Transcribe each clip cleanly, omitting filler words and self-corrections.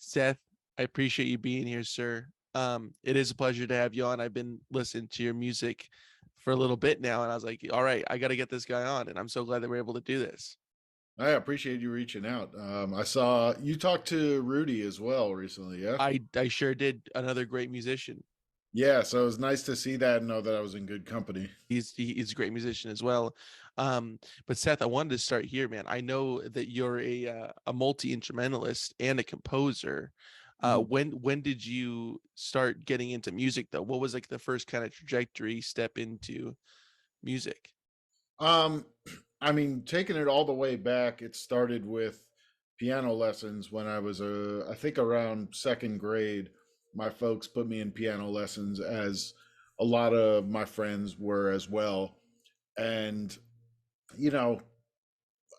Seth, I appreciate you being here, sir. It is a pleasure to have you on. I've been listening to your music for a little bit now, and I was like, all right, I got to get this guy on, and I'm so glad that we're able to do this. I appreciate you reaching out. I saw you talked to Rudy as well recently, yeah? I sure did. Another great musician. Yeah, so it was nice to see that and know that I was in good company. He's a great musician as well. Um, but Seth, I wanted to start here, man. I know that you're a multi instrumentalist and a composer. Mhm. When did you start getting into music though? What was like the first kind of trajectory step into music? Um, I mean, taking it all the way back, it started with piano lessons when I was I think around second grade. My folks put me in piano lessons as a lot of my friends were as well. And, you know,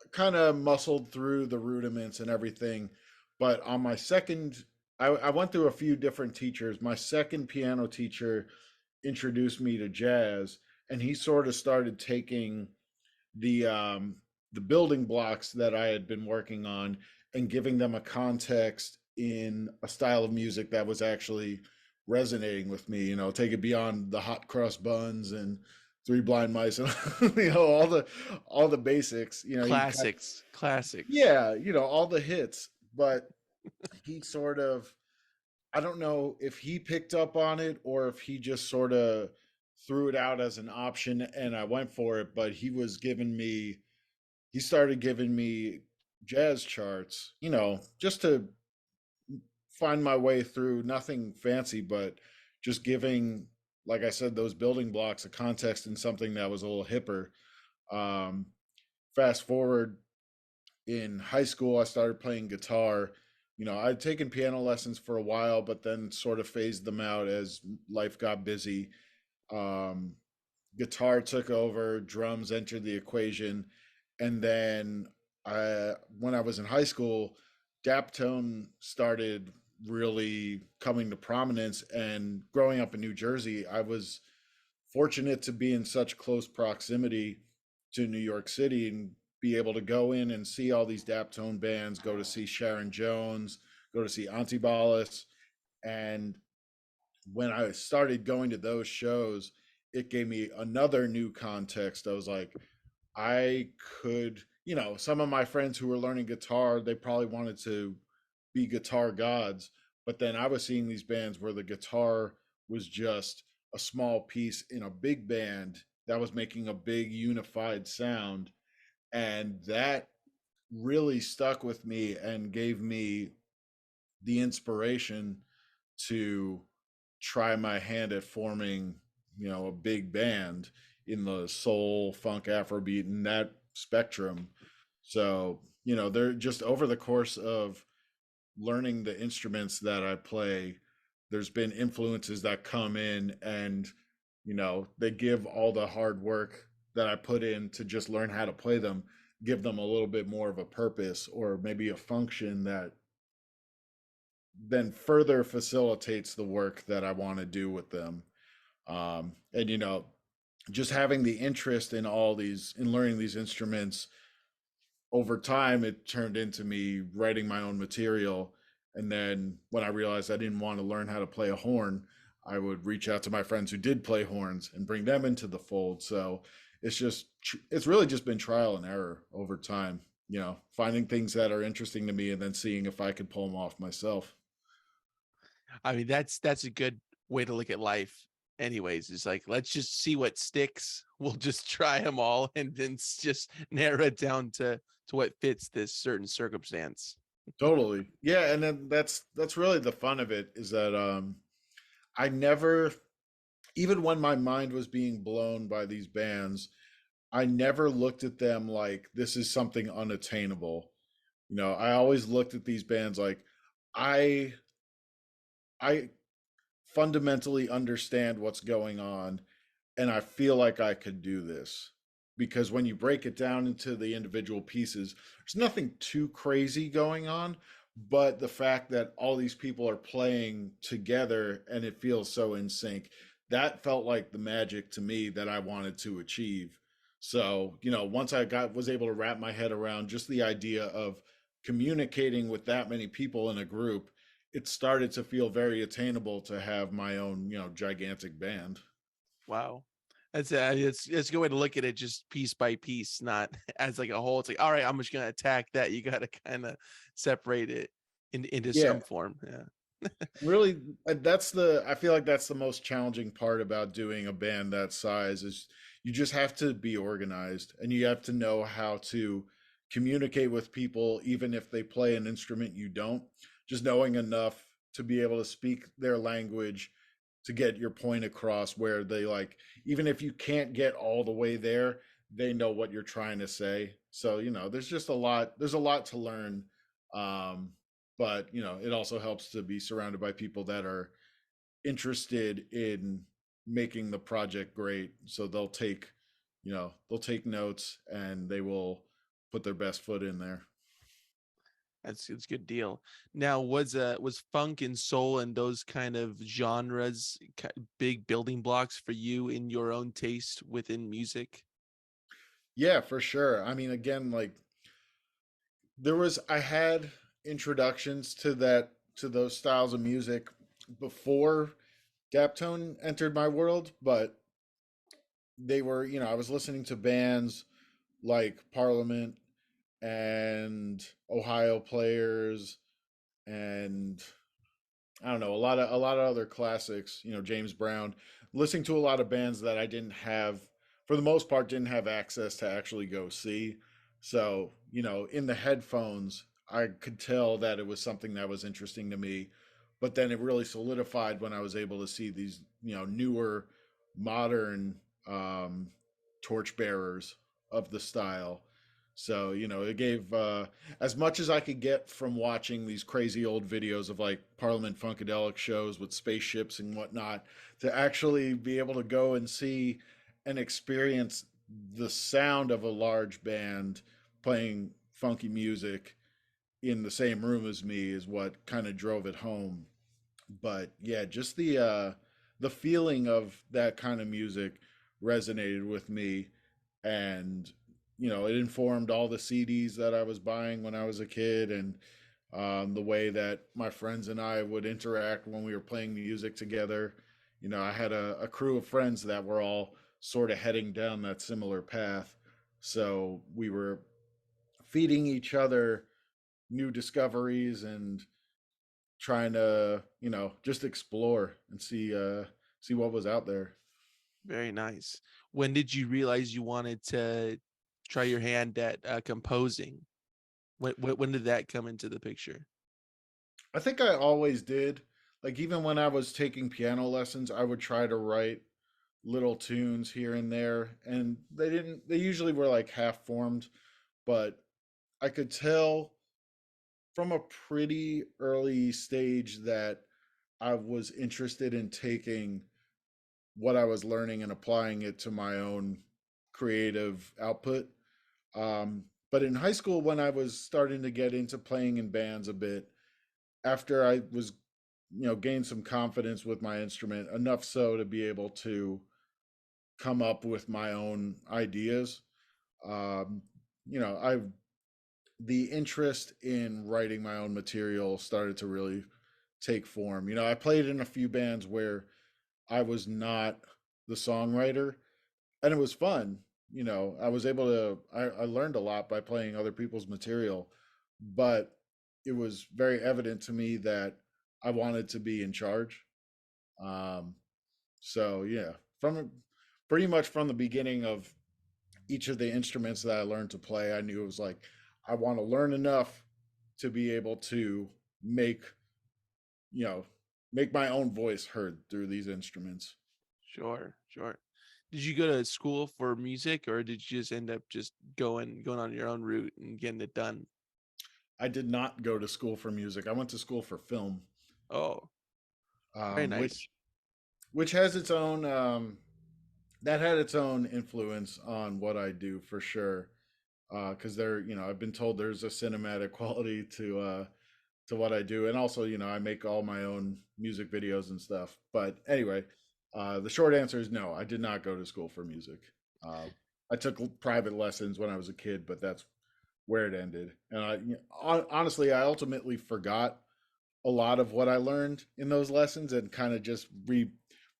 kind of muscled through the rudiments and everything. But on my second, I went through a few different teachers. My second piano teacher introduced me to jazz, and he sort of started taking the building blocks that I had been working on and giving them a context in a style of music that was actually resonating with me. You know, take it beyond the hot cross buns and Three Blind Mice and all the basics. You know, he kind of, Classics, classics. yeah, all the hits, but he sort of, I don't know if he picked up on it or if he just sort of threw it out as an option and I went for it, but he started giving me jazz charts, just to find my way through, nothing fancy, but just giving, like I said, those building blocks a context and something that was a little hipper. Um, Fast forward in high school, I started playing guitar. I'd taken piano lessons for a while, but then sort of phased them out as life got busy. Um, Guitar took over, drums entered the equation, and then when I was in high school, Daptone started really coming to prominence. And growing up in New Jersey, I was fortunate to be in such close proximity to New York City and be able to go in and see all these Daptone bands, go to see Sharon Jones, go to see Antibalas. And when I started going to those shows, it gave me another new context. I was like, I could, some of my friends who were learning guitar, they probably wanted to be guitar gods. But then I was seeing these bands where the guitar was just a small piece in a big band that was making a big unified sound. And that really stuck with me and gave me the inspiration to try my hand at forming, a big band in the soul, funk, Afrobeat, and that spectrum. So, they're just over the course of learning the instruments that I play, there's been influences that come in and, they give all the hard work that I put in to just learn how to play them, give them a little bit more of a purpose or maybe a function that then further facilitates the work that I want to do with them. And just having the interest in in learning these instruments over time, it turned into me writing my own material. And then when I realized I didn't want to learn how to play a horn, I would reach out to my friends who did play horns and bring them into the fold. So it's really just been trial and error over time, finding things that are interesting to me and then seeing if I could pull them off myself. I mean, that's a good way to look at life. Anyways, it's like let's just see what sticks. We'll just try them all, and then just narrow it down to what fits this certain circumstance. Totally. Yeah, and then that's really the fun of it is that I never, even when my mind was being blown by these bands, I never looked at them like this is something unattainable. I always looked at these bands like I I fundamentally understand what's going on and I feel like I could do this. Because when you break it down into the individual pieces, there's nothing too crazy going on, but the fact that all these people are playing together and it feels so in sync, that felt like the magic to me that I wanted to achieve. So, once I was able to wrap my head around just the idea of communicating with that many people in a group it started to feel very attainable to have my own, gigantic band. Wow. It's a good way to look at it, just piece by piece, not as like a whole. It's like, all right, I'm just gonna attack that. You gotta kind of separate it into Yeah, some form. Yeah. really, I feel like that's the most challenging part about doing a band that size is you just have to be organized and you have to know how to communicate with people even if they play an instrument you don't. Just knowing enough to be able to speak their language to get your point across where they like even if you can't get all the way there, they know what you're trying to say. So, there's a lot to learn. Um but it also helps to be surrounded by people that are interested in making the project great, so they'll take notes and they will put their best foot in there. It's a good deal. Now, was funk and soul and those kind of genres big building blocks for you in your own taste within music? Yeah, for sure. I mean, again, like I had introductions to those styles of music before Daptone entered my world, but they were, I was listening to bands like Parliament and Ohio Players and I don't know, a lot of other classics, James Brown, listening to a lot of bands that I didn't have for the most part didn't have access to actually go see. So, in the headphones, I could tell that it was something that was interesting to me, but then it really solidified when I was able to see these, newer modern um torchbearers of the style. So, it gave as much as I could get from watching these crazy old videos of like Parliament Funkadelic shows with spaceships and whatnot, to actually be able to go and see and experience the sound of a large band playing funky music in the same room as me is what kind of drove it home. But yeah, just the feeling of that kind of music resonated with me, and it informed all the CDs that I was buying when I was a kid, and the way that my friends and I would interact when we were playing music together. I had a crew of friends that were all sort of heading down that similar path, so we were feeding each other new discoveries and trying to just explore and see what was out there. Very nice. When did you realize you wanted to try your hand at composing? When did that come into the picture? I think I always did. Like even when I was taking piano lessons, I would try to write little tunes here and there, and they usually were like half formed, but I could tell from a pretty early stage that I was interested in taking what I was learning and applying it to my own creative output. But in high school, when I was starting to get into playing in bands a bit, after I was, gained some confidence with my instrument, enough so to be able to come up with my own ideas. Um, I the interest in writing my own material started to really take form. I played in a few bands where I was not the songwriter, and it was fun. I was able to, I learned a lot by playing other people's material, but it was very evident to me that I wanted to be in charge. Um, so yeah, pretty much from the beginning of each of the instruments that I learned to play, I knew it was like, I want to learn enough to be able to make, you know, make my own voice heard through these instruments. Sure, sure. Did you go to school for music, or did you just end up just going on your own route and getting it done? I did not go to school for music. I went to school for film, Oh, very nice. which has its own that had its own influence on what I do for sure. Because I've been told there's a cinematic quality to what I do, and also I make all my own music videos and stuff. But anyway, the short answer is no. I did not go to school for music. Uh, I took private lessons when I was a kid, but that's where it ended. And honestly, I ultimately forgot a lot of what I learned in those lessons and kind of just re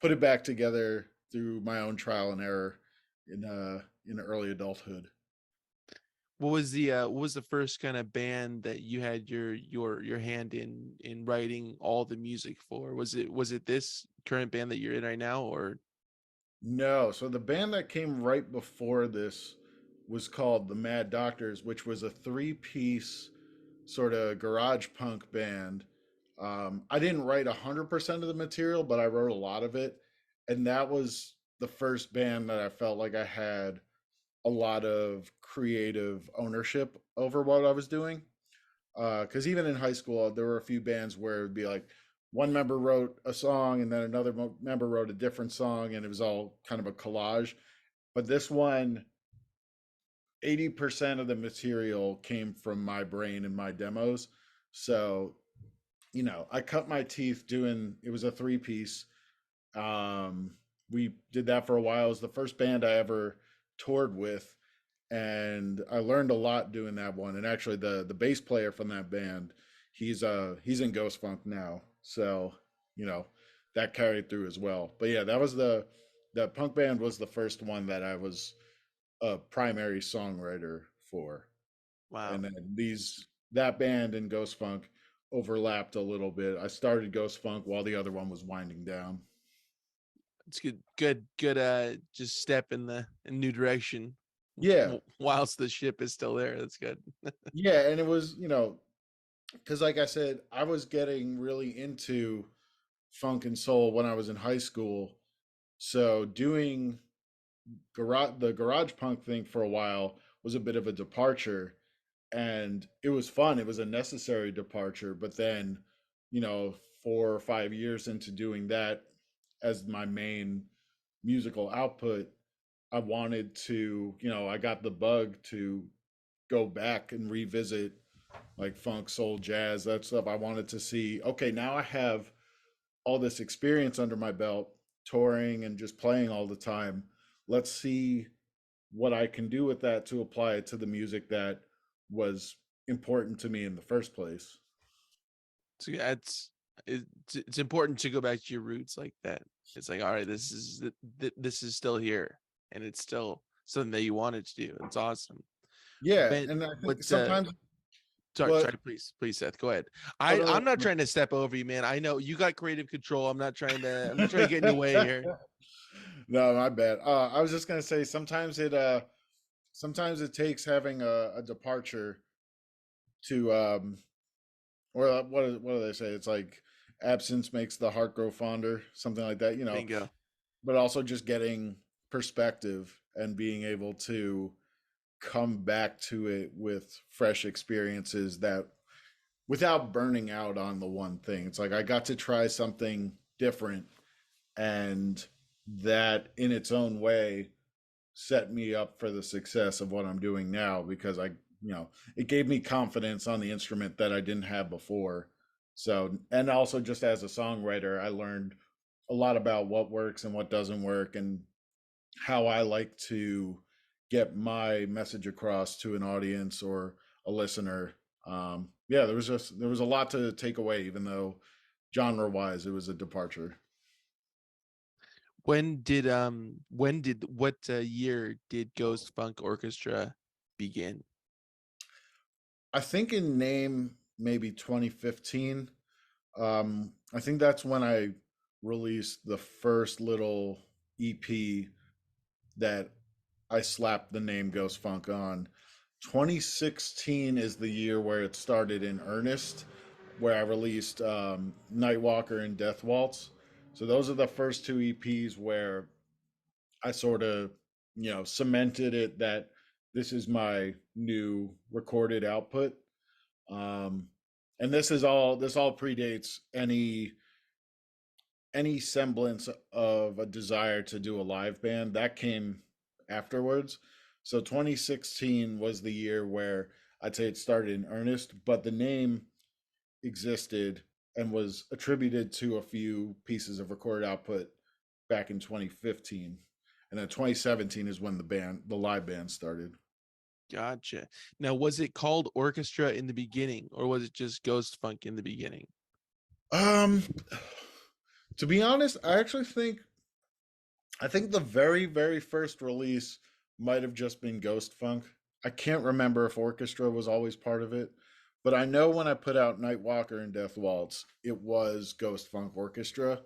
put it back together through my own trial and error in early adulthood. What was the first kind of band that you had your hand in writing all the music for? Was it this current band that you're in right now, or No, so the band that came right before this was called the Mad Doctors, which was a three-piece sort of garage punk band. I didn't write 100% of the material, but I wrote a lot of it. And that was the first band that I felt like I had a lot of creative ownership over what I was doing. Because even in high school, there were a few bands where it would be like one member wrote a song and then another member wrote a different song, and it was all kind of a collage. But this one, 80% of the material came from my brain and my demos. So, I cut my teeth doing it was a three-piece. We did that for a while. It was the first band I ever toured with, and I learned a lot doing that one. And actually, the bass player from that band, he's in Ghost Funk now, so you know that carried through as well. But yeah, that punk band was the first one that I was a primary songwriter for, and wow, then these that band and Ghost Funk overlapped a little bit. I started Ghost Funk while the other one was winding down. it's good, just step in the new direction Yeah, whilst the ship is still there. That's good. yeah, and it was because like I said, I was getting really into funk and soul when I was in high school. So doing the garage punk thing for a while was a bit of a departure, and it was fun. It was a necessary departure, but then, 4 or 5 years into doing that as my main musical output, I wanted to, I got the bug to go back and revisit like funk, soul, jazz, that stuff. I wanted to see, okay, now I have all this experience under my belt, touring and just playing all the time. Let's see what I can do with that to apply it to the music that was important to me in the first place. So yeah, it's important to go back to your roots like that. It's like, all right, this is still here, and it's still something that you wanted to do. It's awesome. Yeah, When and I what think sometimes sorry, what please, Seth, go ahead. oh I'm no, not no. trying to step over you, man. I know you got creative control. I'm not trying to get in your way here. No, my bad. I was just gonna say sometimes it takes having a departure to or what do they say? It's like absence makes the heart grow fonder, something like that, Bingo. but also just getting perspective and being able to come back to it with fresh experiences that without burning out on the one thing. It's like I got to try something different, and that in its own way set me up for the success of what I'm doing now because it gave me confidence on the instrument that I didn't have before. So, and also just as a songwriter, I learned a lot about what works and what doesn't work and how I like to get my message across to an audience or a listener. Yeah, there was a lot to take away, even though genre wise it was a departure. What year did Ghost Funk Orchestra begin? I think in name maybe 2015. I think that's when I released the first little EP that I slapped the name Ghost Funk on. 2016 is the year where it started in earnest, where I released Nightwalker and Death Waltz. So those are the first two EPs where I sort of, cemented it that this is my new recorded output. Um, and this all predates any semblance of a desire to do a live band that came afterwards. So 2016 was the year where I'd say it started in earnest, but the name existed and was attributed to a few pieces of recorded output back in 2015. And then 2017 is when the live band started. Gotcha. Now, was it called orchestra in the beginning, or was it just Ghost Funk in the beginning? Um, to be honest, I think the very first release might have just been Ghost Funk. I can't remember if Orchestra was always part of it, but I know when I put out Nightwalker and Death Waltz, it was Ghost Funk Orchestra,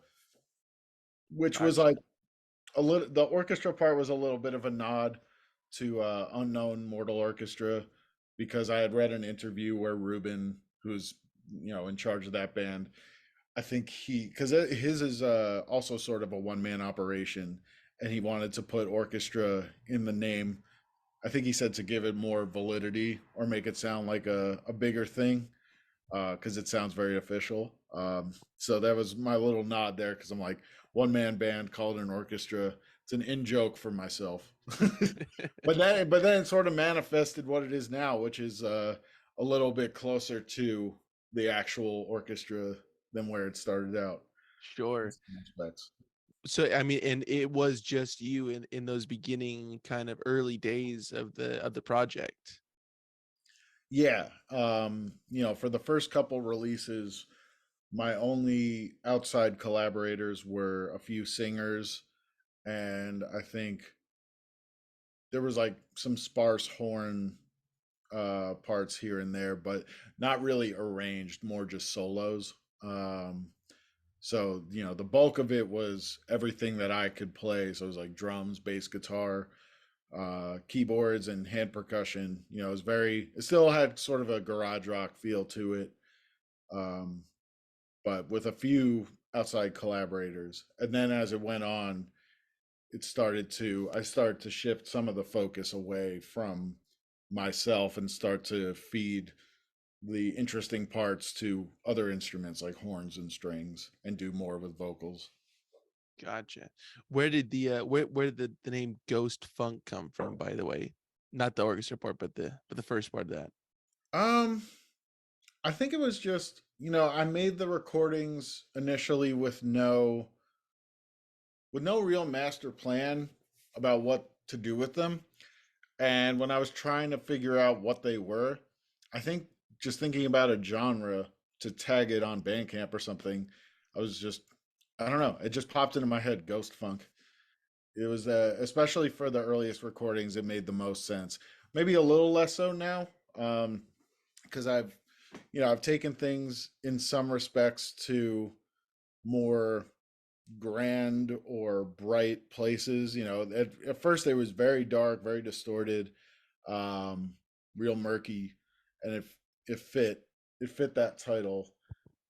which was Gotcha. like a little. The orchestra part was a little bit of a nod to Unknown Mortal Orchestra because I had read an interview where Ruben, who's in charge of that band, I think because his is also sort of a one man operation, and he wanted to put orchestra in the name. I think he said to give it more validity or make it sound like a bigger thing because it sounds very official. So that was my little nod there because I'm like one man band called an orchestra. It's an in joke for myself, but then it sort of manifested what it is now, which is a little bit closer to the actual orchestra than where it started out in Sure. some aspects. So I mean, and it was just you in those beginning kind of early days of the project. Yeah, for the first couple releases, my only outside collaborators were a few singers, and I think there was like some sparse horn parts here and there, but not really arranged, more just solos. So the bulk of it was everything that I could play. So it was like drums, bass guitar, keyboards, and hand percussion. It still had sort of a garage rock feel to it, um, but with a few outside collaborators. And then as it went on, I started to shift some of the focus away from myself and start to feed the interesting parts to other instruments like horns and strings and do more with vocals. Gotcha. Where did the name Ghost Funk come from, by the way? Not the orchestra part, but the first part of that. Um, I think it was just, I made the recordings initially with no real master plan about what to do with them. And when I was trying to figure out what they were, I think just thinking about a genre to tag it on Bandcamp or something, I was just, I don't know, it just popped into my head, Ghost Funk. It was, especially for the earliest recordings, it made the most sense. Maybe a little less so now, because I've taken things in some respects to more grand or bright places. At first it was very dark, very distorted, um, real murky, and it fit it fit that title.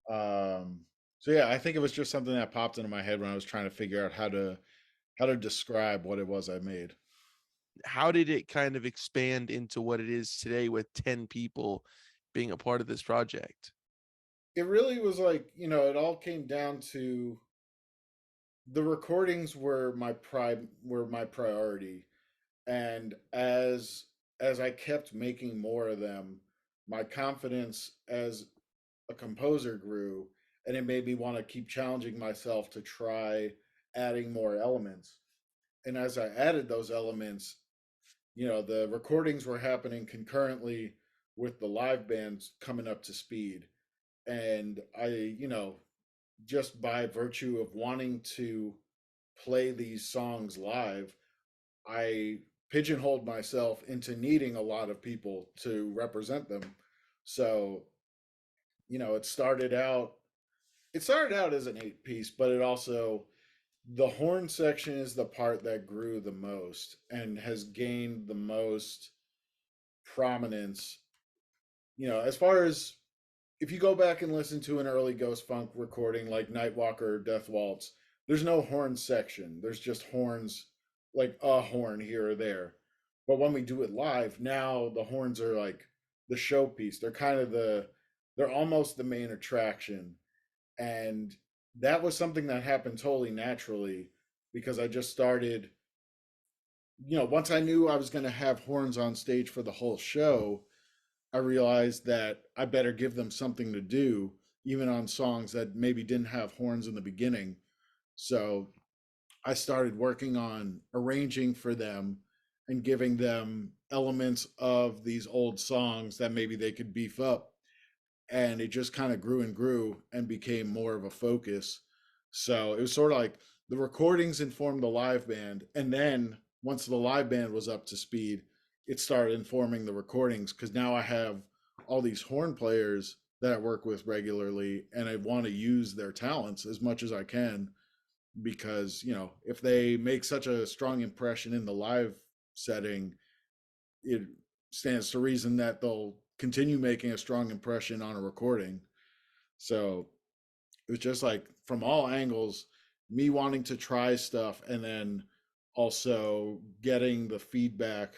So yeah, I think it was just something that popped into my head when I was trying to figure out how to describe what it was I made. How did it kind of expand into what it is today with 10 people being a part of this project? It really was like, it all came down to the recordings were my priority, and as I kept making more of them, my confidence as a composer grew, and it made me want to keep challenging myself to try adding more elements. And as I added those elements, the recordings were happening concurrently with the live bands coming up to speed. And just by virtue of wanting to play these songs live, I pigeonholed myself into needing a lot of people to represent them. So, it started out as an 8 piece, but it also the horn section is the part that grew the most and has gained the most prominence. As far as if you go back and listen to an early Ghost Funk recording like Nightwalker or Death Waltz, there's no horn section. There's just horns, like a horn here or there. But when we do it live, now the horns are like the showpiece. They're almost the main attraction. And that was something that happened totally naturally because I just started, once I knew I was going to have horns on stage for the whole show, I realized that I better give them something to do, even on songs that maybe didn't have horns in the beginning. So I started working on arranging for them and giving them elements of these old songs that maybe they could beef up. and it just kind of grew and grew and became more of a focus. So it was sort of like the recordings informed the live band, and then once the live band was up to speed, it started informing the recordings, because now I have all these horn players that I work with regularly, and I want to use their talents as much as I can, because if they make such a strong impression in the live setting, it stands to reason that they'll continue making a strong impression on a recording. So it was just like from all angles, me wanting to try stuff, and then also getting the feedback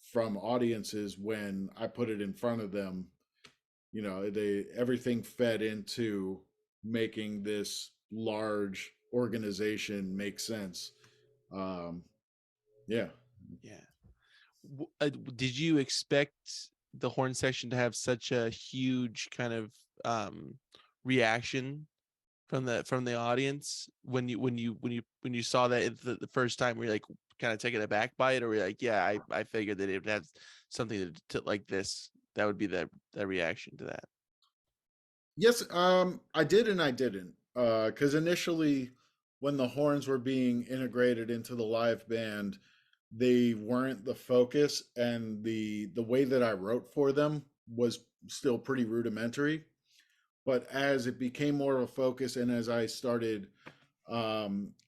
from audiences when I put it in front of them. They everything fed into making this large organization make sense. Um, yeah. Yeah. Did you expect the horn section to have such a huge kind of um reaction from the audience when you saw that the first time? Were you like kind of taken aback by it, or were you like, yeah, I figured that it would have something to like this, that would be the reaction to that? Yes, I did and I didn't. Because initially, when the horns were being integrated into the live band, they weren't the focus, and the way that I wrote for them was still pretty rudimentary. But as it became more of a focus, and as I started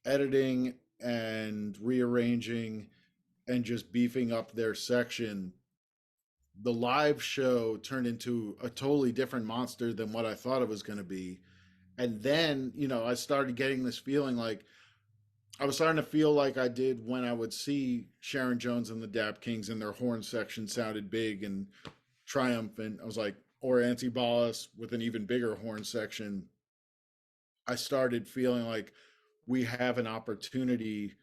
editing and rearranging and just beefing up their section, the live show turned into a totally different monster than what I thought it was going to be. And then, I started getting this feeling like I was starting to feel like I did when I would see Sharon Jones and the Dap Kings, and their horn section sounded big and triumphant. I was like, or Antibalas with an even bigger horn section. I started feeling like we have an opportunity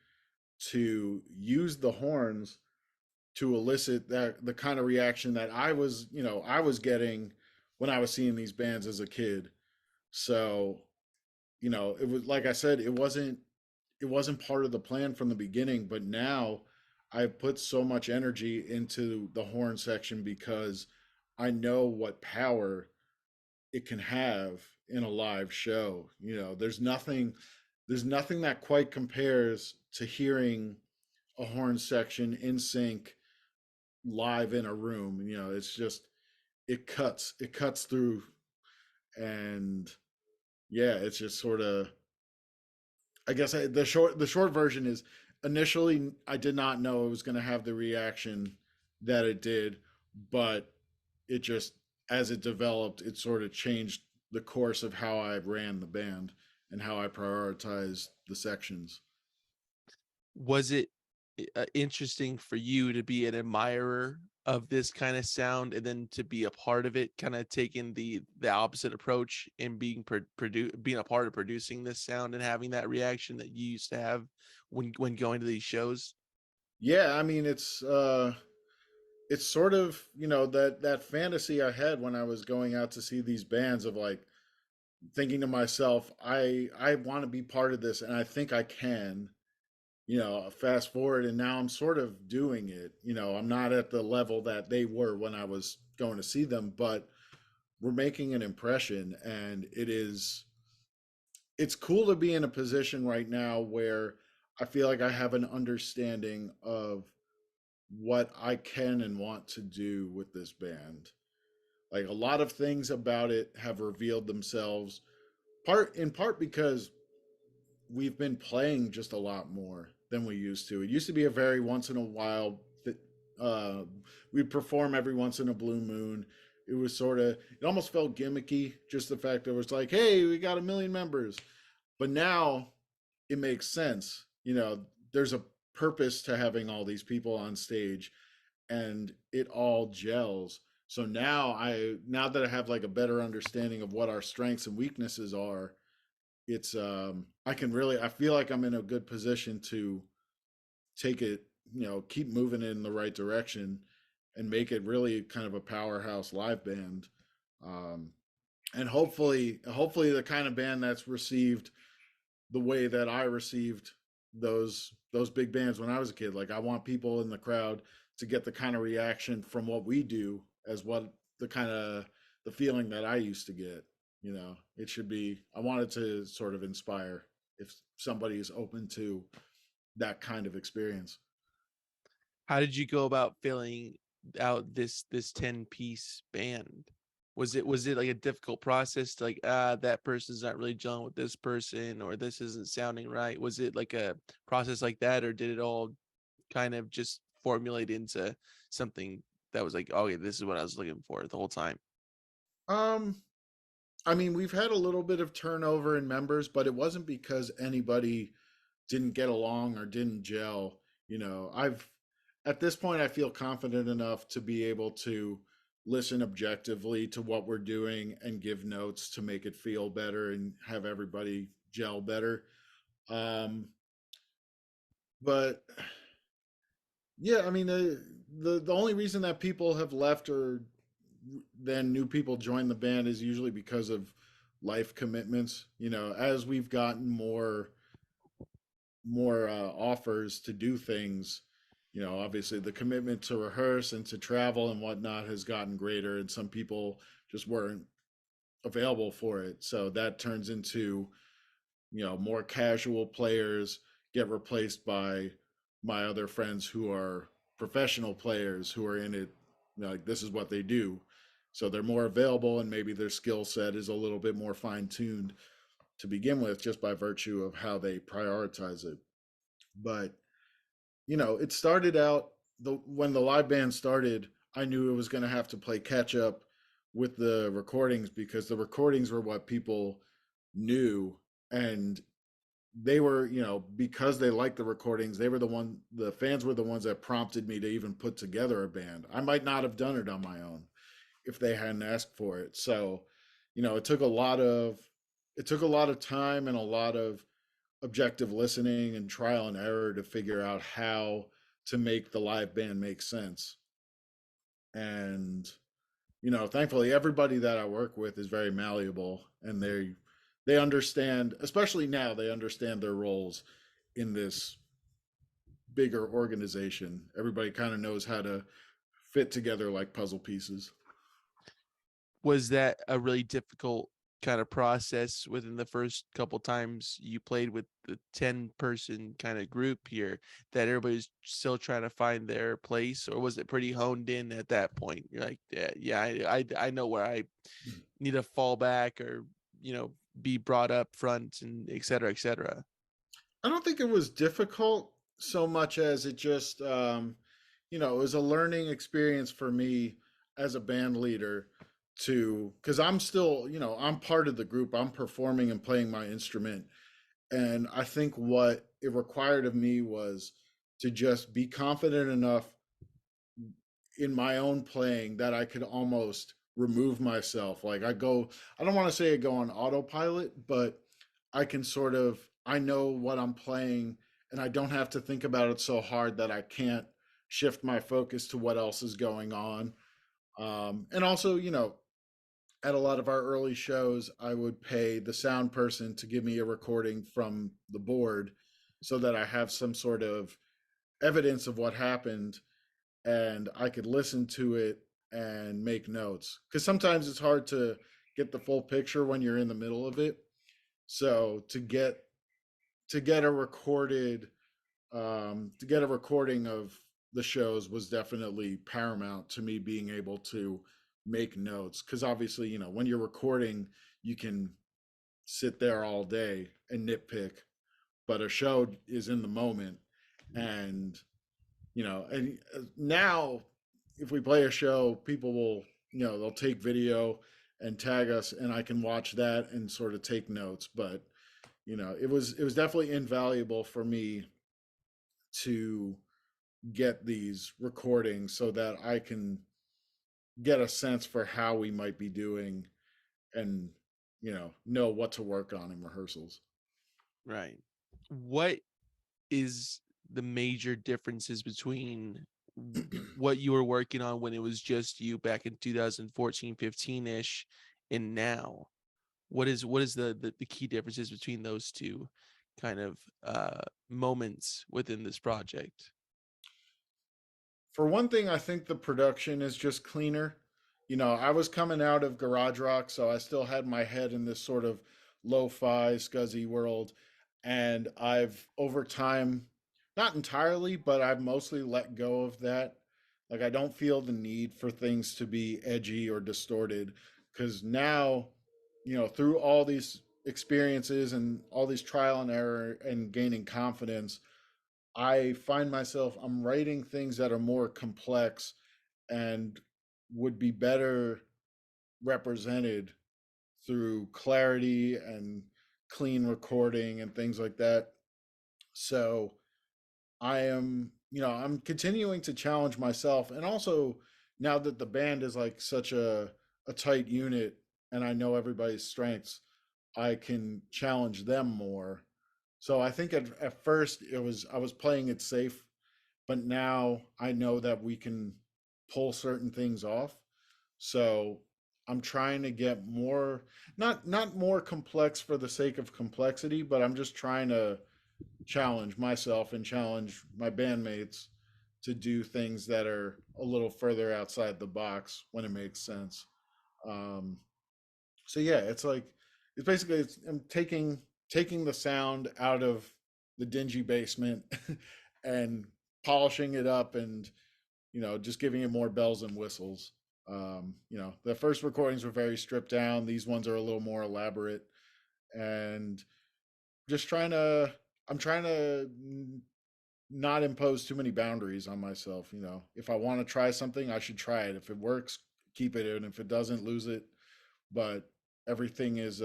to use the horns to elicit that the kind of reaction that I was getting when I was seeing these bands as a kid. So, it was like I said, it wasn't part of the plan from the beginning, but now I've put so much energy into the horn section because I know what power it can have in a live show. There's nothing that quite compares to hearing a horn section in sync live in a room. It's just it cuts through, and yeah, it's just sort of, I guess the short version is, initially I did not know it was going to have the reaction that it did, but it just, as it developed, it sort of changed the course of how I ran the band and how I prioritized the sections. Was it interesting for you to be an admirer of this kind of sound, and then to be a part of it, kind of taking the opposite approach and being a part of producing this sound and having that reaction that you used to have when going to these shows? Yeah, I mean, it's sort of, that fantasy I had when I was going out to see these bands, of like thinking to myself, I want to be part of this, and I think I can. Fast forward, and now I'm sort of doing it. I'm not at the level that they were when I was going to see them, but we're making an impression, and it's cool to be in a position right now where I feel like I have an understanding of what I can and want to do with this band. Like, a lot of things about it have revealed themselves, in part because we've been playing just a lot more than we used to. It used to be a very once in a while that we'd perform every once in a blue moon. It was sort of, it almost felt gimmicky, just the fact that it was like, hey, we got 1 million members. But now it makes sense. There's a purpose to having all these people on stage, and it all gels. So now that I have like a better understanding of what our strengths and weaknesses are, it's I feel like I'm in a good position to take it, keep moving it in the right direction, and make it really kind of a powerhouse live band. um and hopefully the kind of band that's received the way that I received those big bands when I was a kid. Like, I want people in the crowd to get the kind of reaction from what we do as what the kind of the feeling that I used to get. You know, it should be. I wanted to sort of inspire if somebody is open to that kind of experience. How did you go about filling out this 10-piece band? Was it like a difficult process to like, that person's not really gelling with this person, or this isn't sounding right? Was it like a process like that, or did it all kind of just formulate into something that was like, okay, this is what I was looking for the whole time? Um, I mean, we've had a little bit of turnover in members, but it wasn't because anybody didn't get along or didn't gel. You know, I've at this point I feel confident enough to be able to listen objectively to what we're doing and give notes to make it feel better and have everybody gel better. Um, but yeah, I mean the only reason that people have left or then new people join the band is usually because of life commitments. You know, as we've gotten more offers to do things, you know, obviously the commitment to rehearse and to travel and whatnot has gotten greater, and some people just weren't available for it. So that turns into, you know, more casual players get replaced by my other friends who are professional players who are in it. You know, like this is what they do. So they're more available, and maybe their skill set is a little bit more fine tuned to begin with just by virtue of how they prioritize it. But you know, it started out the when the live band started, I knew it was going to have to play catch up with the recordings because the recordings were what people knew, and they were, you know, because they liked the recordings, the fans were the ones that prompted me to even put together a band. I might not have done it on my own if they hadn't asked for it. So, you know, it took a lot of time and a lot of objective listening and trial and error to figure out how to make the live band make sense. And you know, thankfully everybody that I work with is very malleable, and they understand, especially now they understand their roles in this bigger organization. Everybody kind of knows how to fit together like puzzle pieces. Was that a really difficult kind of process within the first couple times you played with the 10-person kind of group here, that everybody's still trying to find their place, or was it pretty honed in at that point? You're like, yeah, yeah, I know where I need to fall back, or be brought up front, and et cetera, et cetera. I don't think it was difficult so much as it just, you know, it was a learning experience for me as a band leader to, because I'm still, you know, I'm part of the group, I'm performing and playing my instrument. And I think what it required of me was to just be confident enough in my own playing that I could almost remove myself. Like I don't want to say I go on autopilot, but I can sort of, I know what I'm playing and I don't have to think about it so hard that I can't shift my focus to what else is going on. And also, you know, at a lot of our early shows, I would pay the sound person to give me a recording from the board so that I have some sort of evidence of what happened and I could listen to it and make notes. Because sometimes it's hard to get the full picture when you're in the middle of it. So to get a recorded to get a recording of the shows was definitely paramount to me being able to make notes. Because obviously, you know, when you're recording, you can sit there all day and nitpick, but a show is in the moment, and you know, and now if we play a show, people will, you know, they'll take video and tag us, and I can watch that and sort of take notes. But you know, it was definitely invaluable for me to get these recordings so that I can get a sense for how we might be doing and know what to work on in rehearsals. Right. What is the major differences between what you were working on when it was just you back in 2014, 15-ish, and now? What is the key differences between those two kind of moments within this project? For one thing, I think the production is just cleaner. I was coming out of garage rock, so I still had my head in this sort of lo-fi, scuzzy world. And I've over time, not entirely, but I've mostly let go of that. Like I don't feel the need for things to be edgy or distorted because now, through all these experiences and all these trial and error and gaining confidence, I find myself I'm writing things that are more complex and would be better represented through clarity and clean recording and things like that. So I'm continuing to challenge myself. And also, now that the band is like such a tight unit and I know everybody's strengths, I can challenge them more. So I think at first I was playing it safe, but now I know that we can pull certain things off. So I'm trying to get more, not more complex for the sake of complexity, but I'm just trying to challenge myself and challenge my bandmates to do things that are a little further outside the box when it makes sense. Um, so yeah, it's like I'm taking the sound out of the dingy basement and polishing it up and just giving it more bells and whistles. The first recordings were very stripped down. These ones are a little more elaborate, and just trying to. I'm trying to not impose too many boundaries on myself. If I want to try something, I should try it. If it works, keep it, and if it doesn't, lose it. But everything is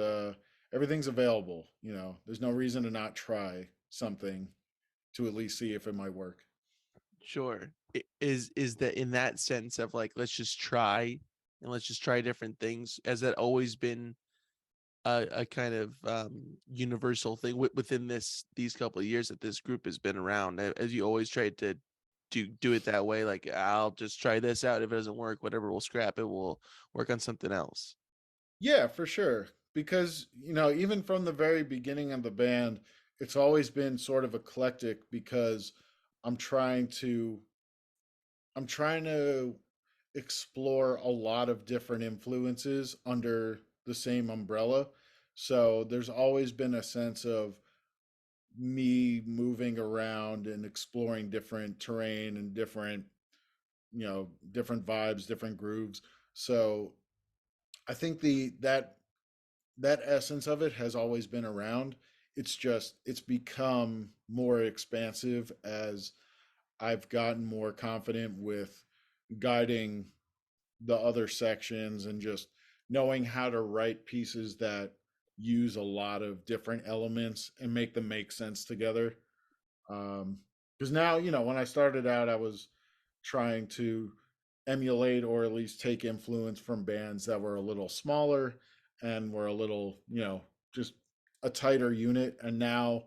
everything's available. There's no reason to not try something to at least see if it might work. Sure. Is that in that sense of like let's just try and let's just try different things? Has that always been a kind of universal thing within these couple of years that this group has been around? As you always tried to do it that way, like I'll just try this out. If it doesn't work, whatever, we'll scrap it. We'll work on something else. Yeah, for sure. Because, even from the very beginning of the band, it's always been sort of eclectic because I'm trying to I'm trying to explore a lot of different influences under the same umbrella. So there's always been a sense of me moving around and exploring different terrain and different vibes, different grooves. So I think that essence of it has always been around. It's become more expansive as I've gotten more confident with guiding the other sections and just knowing how to write pieces that use a lot of different elements and make them make sense together. Because now, when I started out, I was trying to emulate or at least take influence from bands that were a little smaller and were a little, just a tighter unit. And now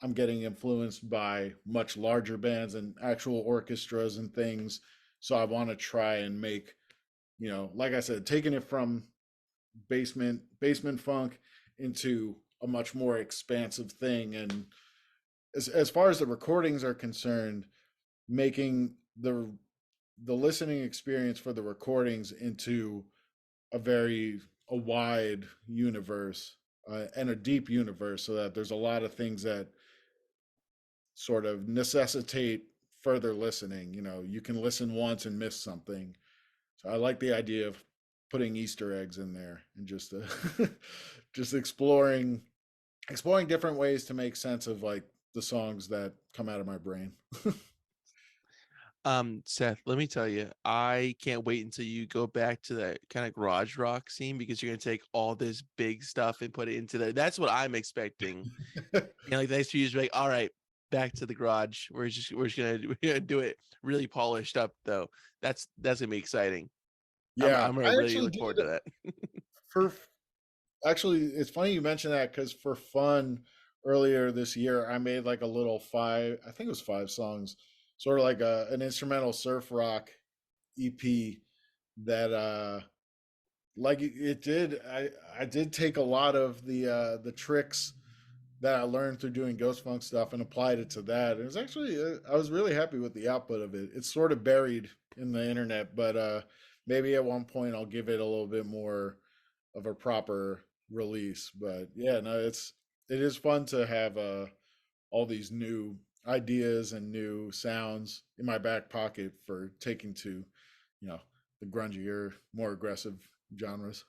I'm getting influenced by much larger bands and actual orchestras and things. So I want to try and make, like I said, taking it from basement funk into a much more expansive thing. And as far as the recordings are concerned, making the listening experience for the recordings into a wide universe and a deep universe, so that there's a lot of things that sort of necessitate further listening. You can listen once and miss something. So I like the idea of putting Easter eggs in there and just just exploring different ways to make sense of like the songs that come out of my brain. Seth, let me tell you, I can't wait until you go back to that kind of garage rock scene because you're gonna take all this big stuff and put it into that. That's what I'm expecting. Like the next few years, like, all right, back to the garage. We're gonna do it really polished up though. That's gonna be exciting. Yeah, I'm gonna I really actually look did forward to that. for actually it's funny you mentioned that because for fun earlier this year I made like a little five, I think it was 5 songs, sort of like an instrumental surf rock EP that like it did I did take a lot of the tricks that I learned through doing ghost funk stuff and applied it to that. It was actually I was really happy with the output of it. It's sort of buried in the internet, but maybe at one point I'll give it a little bit more of a proper release. But yeah, no, it is fun to have all these new ideas and new sounds in my back pocket for taking to, you know, the grungier, more aggressive genres.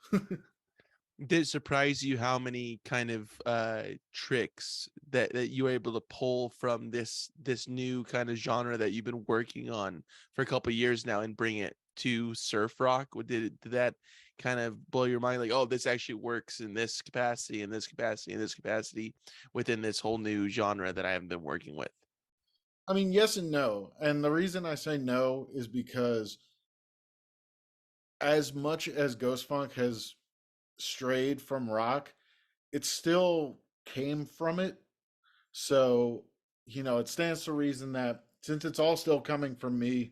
Did it surprise you how many kind of tricks that you were able to pull from this new kind of genre that you've been working on for a couple of years now and bring it to surf rock? Did that kind of blow your mind? Like, oh, this actually works in this capacity, in this capacity, in this capacity within this whole new genre that I haven't been working with. I mean, yes and no. And the reason I say no is because as much as Ghost Funk has strayed from rock, it still came from it. So, it stands to reason that since it's all still coming from me,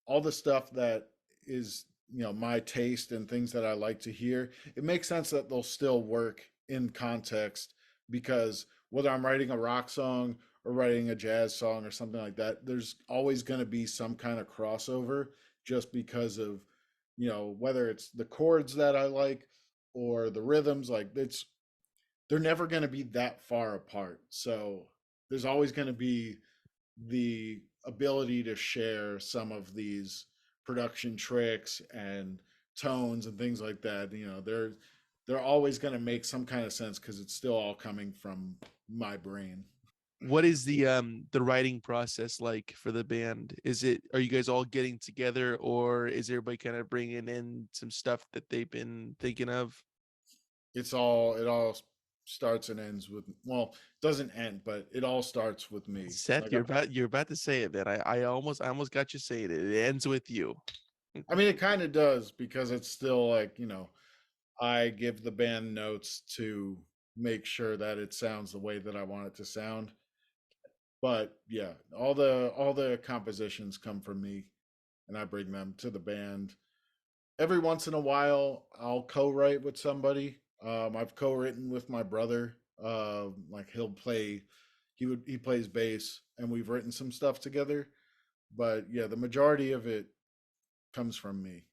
all the stuff that is, my taste and things that I like to hear, it makes sense that they'll still work in context because whether I'm writing a rock song or writing a jazz song or something like that, there's always going to be some kind of crossover just because of, whether it's the chords that I like or the rhythms, like they're never going to be that far apart. So there's always going to be the ability to share some of these production tricks and tones and things like that. They're always going to make some kind of sense because it's still all coming from my brain. What is the writing process like for the band? Are you guys all getting together, or is everybody kind of bringing in some stuff that they've been thinking of? It all starts and ends with, well, it doesn't end, but it all starts with me. Seth, Like you're about to say it, man. I almost got you saying it. It ends with you. I mean, it kind of does because it's still like, I give the band notes to make sure that it sounds the way that I want it to sound. But yeah, all the compositions come from me and I bring them to the band. Every once in a while I'll co-write with somebody. I've co-written with my brother. Like he plays bass and we've written some stuff together. But yeah, the majority of it comes from me.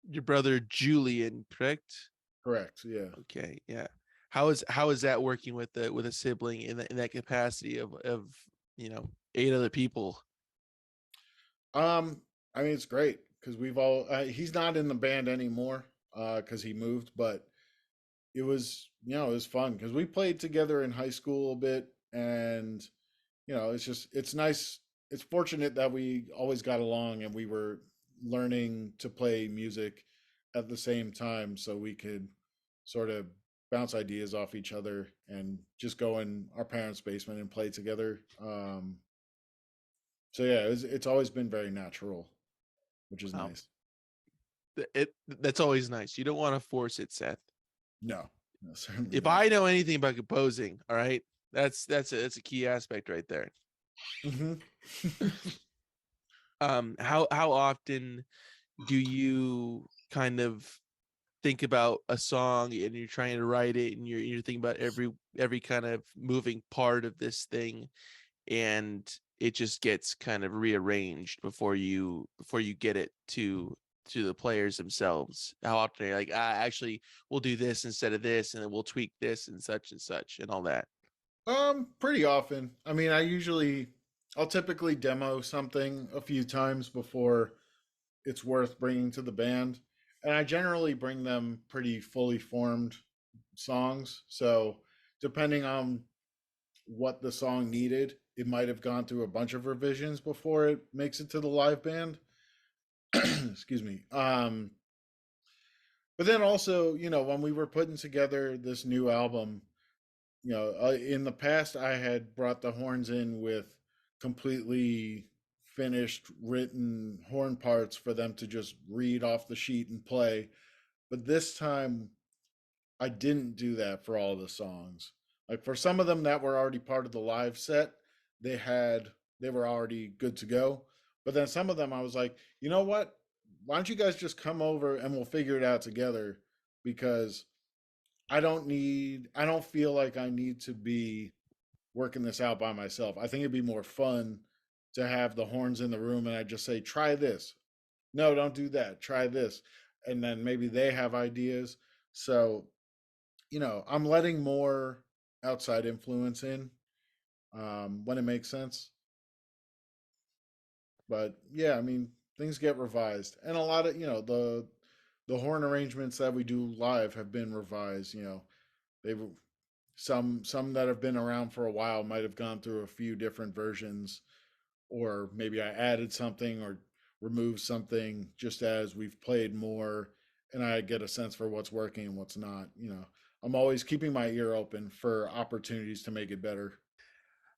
Your brother Julian, correct? Correct. Yeah. Okay, yeah. How is that working with a sibling in that capacity of 8 other people? Um, I mean, it's great because we've all. He's not in the band anymore because he moved, but it was fun because we played together in high school a bit, and it's nice. It's fortunate that we always got along and we were learning to play music at the same time, so we could sort of bounce ideas off each other and just go in our parents' basement and play together. So yeah, it's always been very natural, which is Wow. nice. That's always nice. You don't want to force it, Seth. No, no, certainly If not. I know anything about composing, all right, that's a key aspect right there. Hmm. How often do you kind of think about a song and you're trying to write it and you're thinking about every kind of moving part of this thing, and it just gets kind of rearranged before you get it to the players themselves? How often are you like, actually we'll do this instead of this, and then we'll tweak this and such and all that? Pretty often. I mean, I'll typically demo something a few times before it's worth bringing to the band, and I generally bring them pretty fully formed songs. So depending on what the song needed, it might have gone through a bunch of revisions before it makes it to the live band. Excuse me. But then also, when we were putting together this new album, in the past, I had brought the horns in with completely finished written horn parts for them to just read off the sheet and play. But this time, I didn't do that for all the songs. Like for some of them that were already part of the live set, they had they were already good to go. But then some of them I was like, you know what? Why don't you guys just come over and we'll figure it out together? Because I don't feel like I need to be working this out by myself. I think it'd be more fun to have the horns in the room and I just say, try this. No, don't do that. Try this. and then maybe they have ideas. So, I'm letting more outside influence in when it makes sense. But yeah, I mean, things get revised, and a lot of the horn arrangements that we do live have been revised. They've some that have been around for a while might have gone through a few different versions, or maybe I added something or removed something just as we've played more, and I get a sense for what's working and what's not. I'm always keeping my ear open for opportunities to make it better.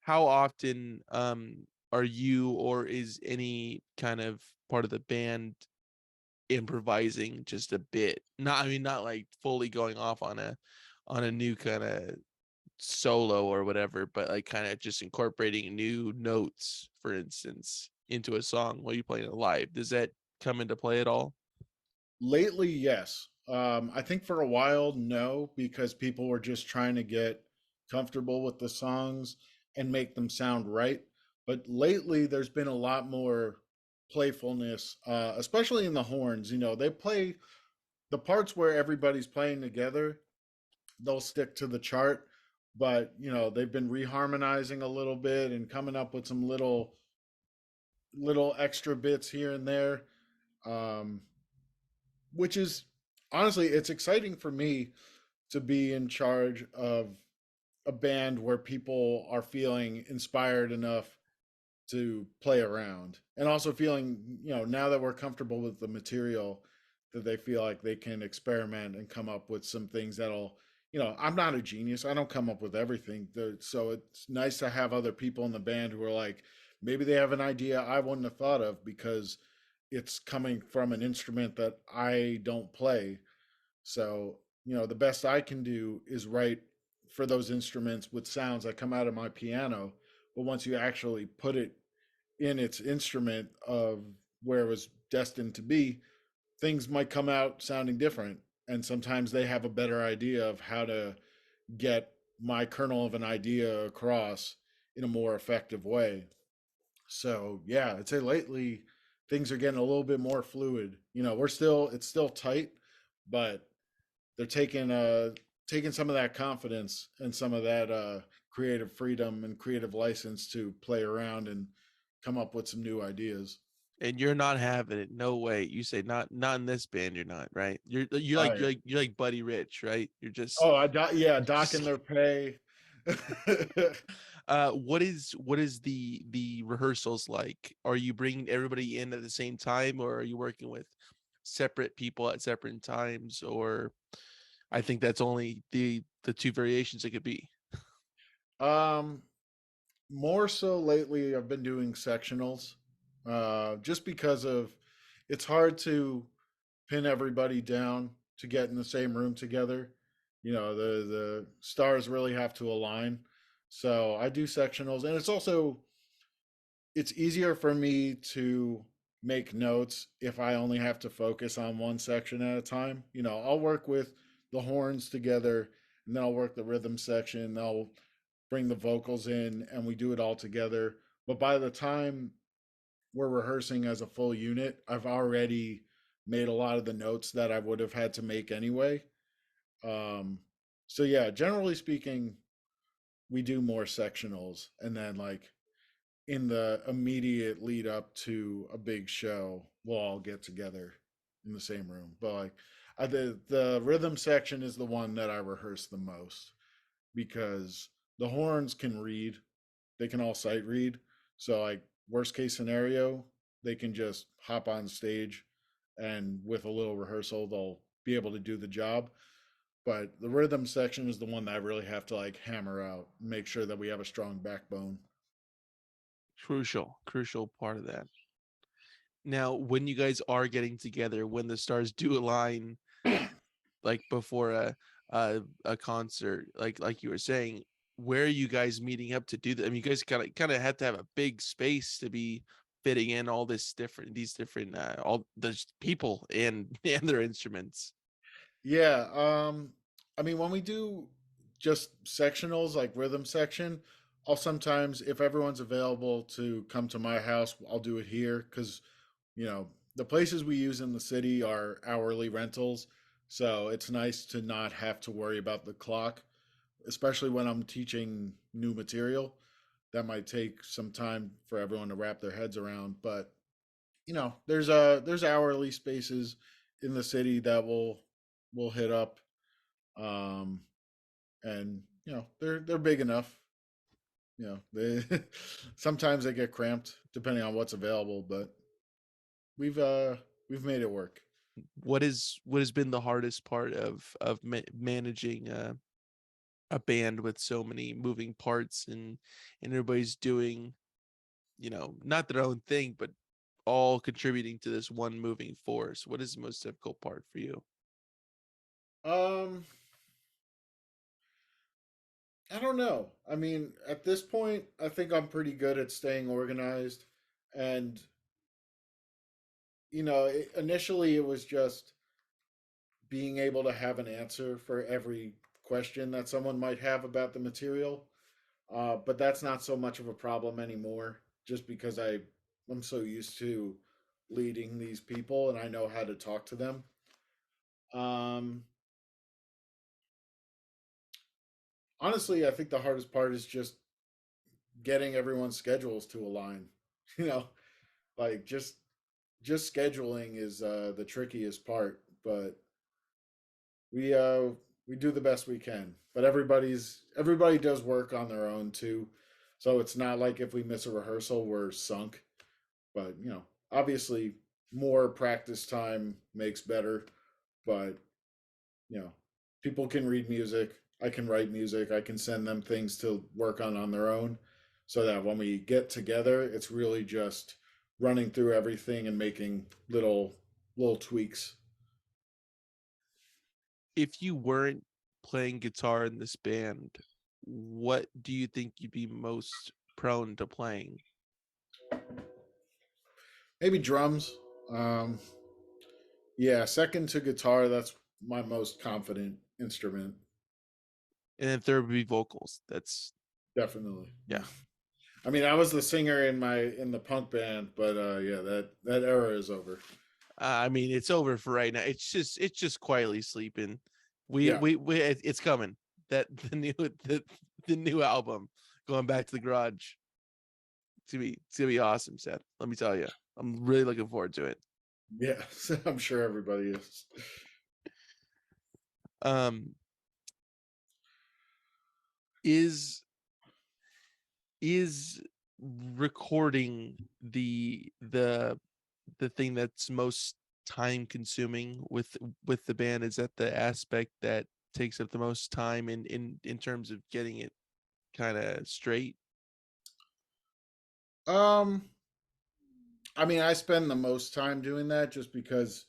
How often are you or is any kind of part of the band improvising just a bit? Not, I mean, not like fully going off on a new kind of solo or whatever, but like kind of just incorporating new notes, for instance, into a song while you're playing it live. Does that come into play at all? Lately, yes. I think for a while, no, because people were just trying to get comfortable with the songs and make them sound right. But lately, there's been a lot more playfulness, especially in the horns. They play the parts where everybody's playing together, they'll stick to the chart. But, they've been reharmonizing a little bit and coming up with some little extra bits here and there. Um, which is honestly, it's exciting for me to be in charge of a band where people are feeling inspired enough to play around, and also feeling, now that we're comfortable with the material, that they feel like they can experiment and come up with some things that'll, I'm not a genius, I don't come up with everything, so it's nice to have other people in the band who are like, maybe they have an idea I wouldn't have thought of because it's coming from an instrument that I don't play. So, the best I can do is write for those instruments with sounds that come out of my piano. But once you actually put it in its instrument of where it was destined to be, things might come out sounding different. And sometimes they have a better idea of how to get my kernel of an idea across in a more effective way. So yeah, I'd say lately things are getting a little bit more fluid. It's still tight, but they're taking some of that confidence and some of that creative freedom and creative license to play around and come up with some new ideas. And you're not having it. No way. You say not in this band. You're not, right? You're like I Buddy Rich, right? You're just Oh, yeah, you're docking just their pay. what is the rehearsals like? Are you bringing everybody in at the same time, or are you working with separate people at separate times? Or I think that's only the two variations it could be. um, More so lately, I've been doing sectionals, just because of it's hard to pin everybody down to get in the same room together. The stars really have to align. So I do sectionals, and it's easier for me to make notes if I only have to focus on one section at a time. I'll work with the horns together, and then I'll work the rhythm section. I'll bring the vocals in, and we do it all together. But by the time we're rehearsing as a full unit, I've already made a lot of the notes that I would have had to make anyway. Um, so yeah, generally speaking, we do more sectionals, and then like in the immediate lead up to a big show, we'll all get together in the same room. But like, the rhythm section is the one that I rehearse the most because the horns can read; they can all sight read. So like, worst case scenario, they can just hop on stage, and with a little rehearsal, they'll be able to do the job. But the rhythm section is the one that I really have to like hammer out, make sure that we have a strong backbone. Crucial part of that. Now, when you guys are getting together, when the stars do align, like before a concert, like you were saying, where are you guys meeting up to do that? I mean, you guys kind of have to have a big space to be fitting in all these different all those people and and their instruments. Yeah, I mean, when we do just sectionals like rhythm section, I'll sometimes, if everyone's available to come to my house, I'll do it here because, you know, the places we use in the city are hourly rentals, so it's nice to not have to worry about the clock, especially when I'm teaching new material. That might take some time for everyone to wrap their heads around, but there's hourly spaces in the city that will hit up, um, and they're big enough. They sometimes they get cramped depending on what's available, but we've uh we've made it work. What has been the hardest part of managing a band with so many moving parts, and everybody's doing, not their own thing, but all contributing to this one moving force? What is the most difficult part for you? Um, I don't know. I mean, at this point, I think I'm pretty good at staying organized, and initially it was just being able to have an answer for every question that someone might have about the material. But that's not so much of a problem anymore, just because I'm so used to leading these people and I know how to talk to them. Um, Honestly, I think the hardest part is just getting everyone's schedules to align. You know, like just scheduling is the trickiest part, but we uh we do the best we can. But everybody does work on their own too. So it's not like if we miss a rehearsal we're sunk. But obviously more practice time makes better. But you know, people can read music. I can write music. I can send them things to work on their own, so that when we get together, it's really just running through everything and making little tweaks. If you weren't playing guitar in this band, what do you think you'd be most prone to playing? Maybe drums. Um, yeah, second to guitar. That's my most confident instrument. And then third would be vocals. That's Definitely. yeah. I mean, I was the singer in the punk band, but yeah, that era is over. I mean, it's over for right now. It's just quietly sleeping. Yeah. It's coming. That the new album, going back to the garage. It's gonna be awesome, Seth. Let me tell you, I'm really looking forward to it. Yeah, I'm sure everybody is. Um, is is recording the thing that's most time consuming with the band? Is that the aspect that takes up the most time in terms of getting it kind of straight? Um, I mean, I spend the most time doing that just because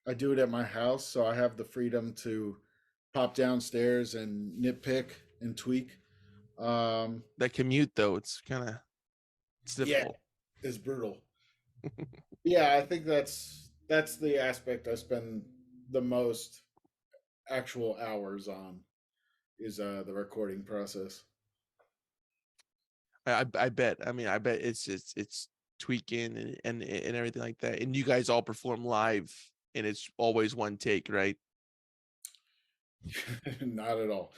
I do it at my house, so I have the freedom to pop downstairs and nitpick and tweak. Um, That commute though, it's yeah, difficult. it's brutal. Yeah, I think that's the aspect I spend the most actual hours on is the recording process. I bet. I mean, I bet it's tweaking and everything like that. And you guys all perform live, and it's always one take, right? Not at all.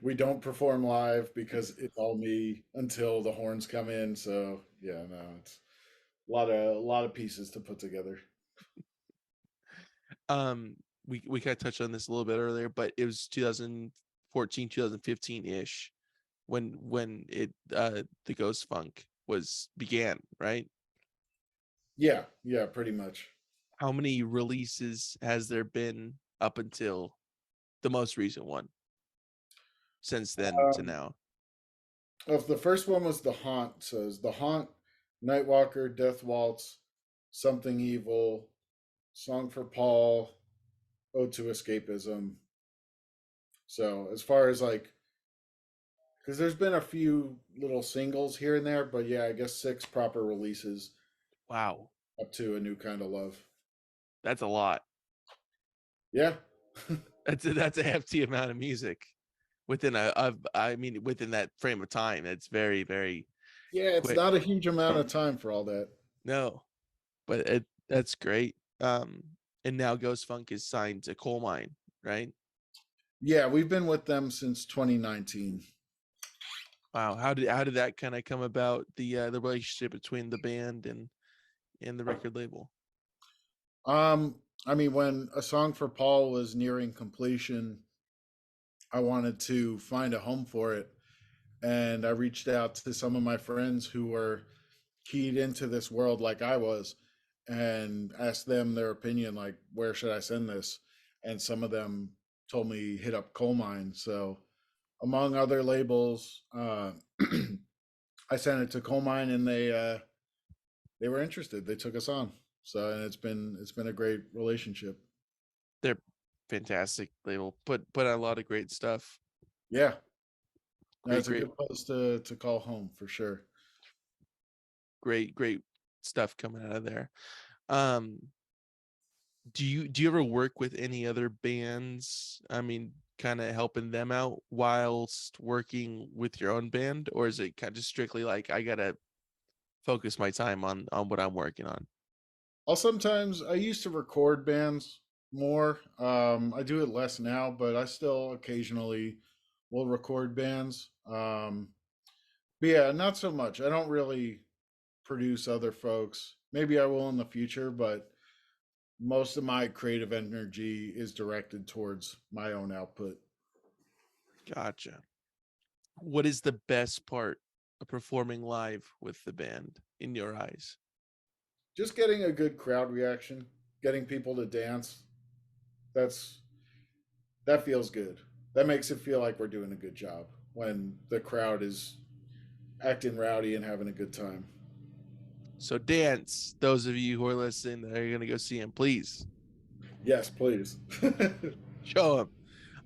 We don't perform live because it's all me until the horns come in. So yeah, no, it's a lot of pieces to put together. Um, we kind of touched on this a little bit earlier, but it was 2014, 2015 ish when it the Ghost Funk was began, right? Yeah, yeah, pretty much. How many releases has there been up until the most recent one since then to Um, now? of the first one was the Haunt. So it's the Haunt, Nightwalker, Death Waltz, Something Evil, Song for Paul, Ode to Escapism. So as far as like, because there's been a few little singles here and there, but yeah, I guess six proper releases Wow, up to A New Kind of Love. that's a lot. Yeah. That's a hefty amount of music within I mean within that frame of time. It's very Yeah, it's quick. not a huge amount of time for all that. No, but That's great. And now Ghost Funk is signed to Coal Mine, right? Yeah, we've been with them since 2019. Wow. How did that kind of come about, the relationship between the band and the record label? Um, I mean, when A Song for Paul was nearing completion, I wanted to find a home for it. And I reached out to some of my friends who were keyed into this world like I was and asked them their opinion, like, where should I send this? And some of them told me hit up Coal Mine. So, among other labels, I sent it to Coal Mine and they were interested. They took us on. So, and it's been a great relationship. They're fantastic label. Put out a lot of great stuff. Yeah. No, Great, it's a great, good place to call home for sure. great stuff coming out of there. Um, do you ever work with any other bands? I mean, kind of helping them out whilst working with your own band, or is it kind of just strictly like I gotta focus my time on what I'm working on? I used to record bands more. I do it less now, but I still occasionally will record bands. But yeah, not so much. I don't really produce other folks. Maybe I will in the future, but most of my creative energy is directed towards my own output. Gotcha. What is the best part of performing live with the band in your eyes? Just getting a good crowd reaction, getting people to dance. That's that feels good. That makes it feel like we're doing a good job when the crowd is acting rowdy and having a good time. So dance, those of you who are listening that are gonna go see him, please Yes, please. show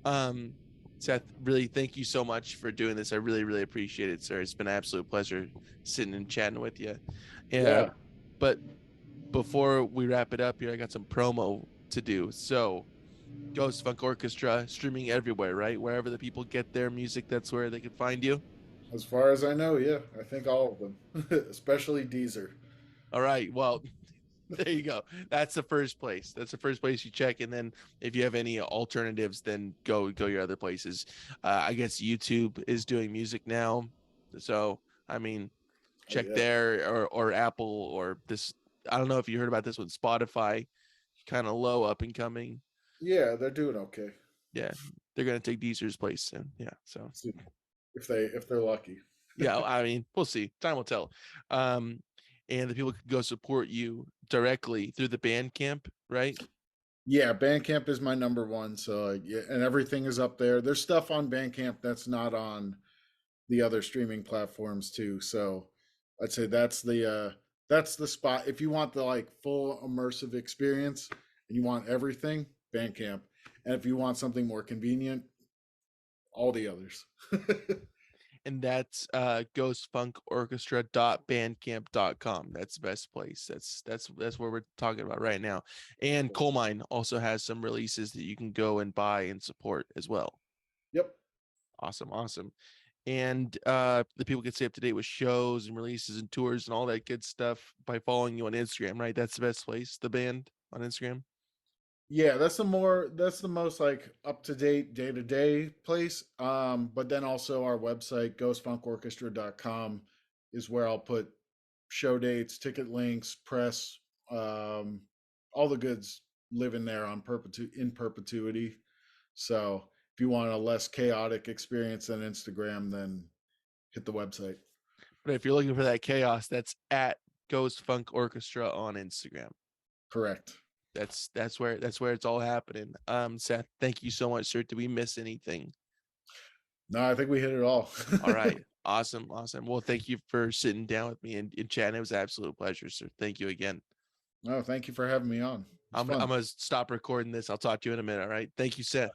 him. Seth, really thank you so much for doing this. I really, really appreciate it, sir. It's been an absolute pleasure sitting and chatting with you. Yeah, But before we wrap it up here, I got some promo to do. So Ghost Funk Orchestra streaming everywhere, right? Wherever the people get their music, that's where they can find you. as far as I know, yeah, I think all of them, especially Deezer. All right. Well, there you go. That's the first place. That's the first place you check, and then if you have any alternatives, then go your other places. I guess YouTube is doing music now, so I mean, Oh check yeah, there or Apple or this. I don't know if you heard about this one, Spotify, kind of low up and coming. yeah, they're doing okay. Yeah, they're gonna take Deezer's place soon. Yeah, so See if they're lucky. yeah, I mean, we'll see. Time will tell. Um, and the people could go support you directly through the Bandcamp, right? Yeah, Bandcamp is my number one. So yeah, and everything is up there. There's stuff on Bandcamp that's not on the other streaming platforms too. So I'd say that's the spot. If you want the like full immersive experience and you want everything, Bandcamp. And if you want something more convenient, all the others. And that's ghostfunkorchestra.bandcamp.com. That's the best place. That's where we're talking about right now. And Coal Mine also has some releases that you can go and buy and support as well. Yep. Awesome, awesome. And the people can stay up to date with shows and releases and tours and all that good stuff by following you on Instagram, right? That's the best place, the band on Instagram. Yeah, that's the most like up to date day to day place. But then also our website, ghostfunkorchestra.com, is where I'll put show dates, ticket links, press, um, all the goods live in there in perpetuity. So if you want a less chaotic experience than Instagram, then hit the website. But if you're looking for that chaos, that's at Ghost Funk Orchestra on Instagram. Correct. That's where it's all happening. Seth, thank you so much, sir. Did we miss anything? No, I think we hit it all. All right. Awesome. Awesome. Well, thank you for sitting down with me and chatting. It was an absolute pleasure, sir. Thank you again. No, thank you for having me on. It's I'm fun. gonna stop recording this. I'll talk to you in a minute. All right. Thank you, Seth.